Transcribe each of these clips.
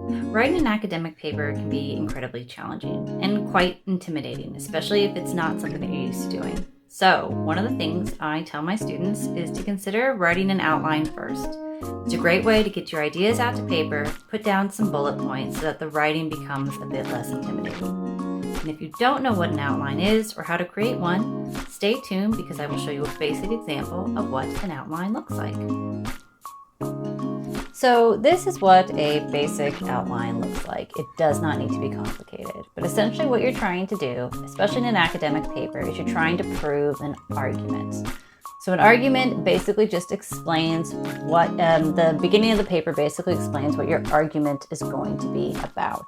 Writing an academic paper can be incredibly challenging and quite intimidating, especially if it's not something that you're used to doing. So, one of the things I tell my students is to consider writing an outline first. It's a great way to get your ideas out to paper, put down some bullet points so that the writing becomes a bit less intimidating. And if you don't know what an outline is or how to create one, stay tuned because I will show you a basic example of what an outline looks like. So this is what a basic outline looks like. It does not need to be complicated, but essentially what you're trying to do, especially in an academic paper, is you're trying to prove an argument. So an argument basically just explains what, the beginning of the paper basically explains what your argument is going to be about.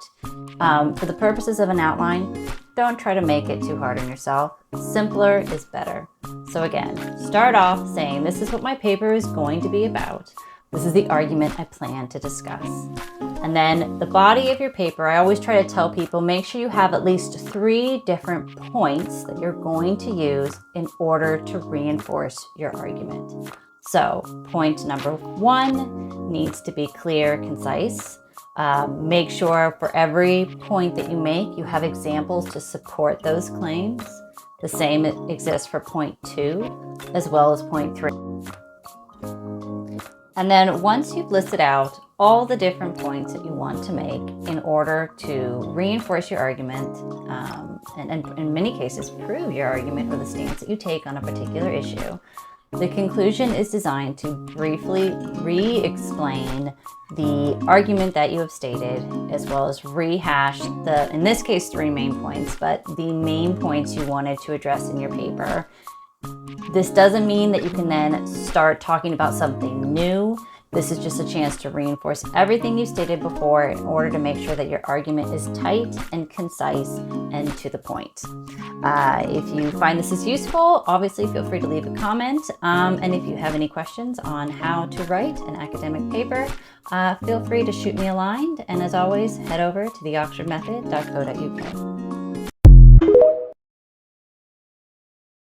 For the purposes of an outline, don't try to make it too hard on yourself. Simpler is better. So again, start off saying this is what my paper is going to be about. This is the argument I plan to discuss. And then the body of your paper, I always try to tell people, make sure you have at least 3 different points that you're going to use in order to reinforce your argument. So point number 1 needs to be clear, concise. Make sure for every point that you make, you have examples to support those claims. The same exists for point 2 as well as point 3. And then once you've listed out all the different points that you want to make in order to reinforce your argument, and in many cases prove your argument or the stance that you take on a particular issue, the conclusion is designed to briefly re-explain the argument that you have stated, as well as rehash the, in this case, 3 main points, but the main points you wanted to address in your paper. This doesn't mean that you can then start talking about something new. This is just a chance to reinforce everything you stated before in order to make sure that your argument is tight and concise and to the point. If you find this is useful, obviously feel free to leave a comment. And if you have any questions on how to write an academic paper, feel free to shoot me a line. And as always, head over to theoxfordmethod.co.uk.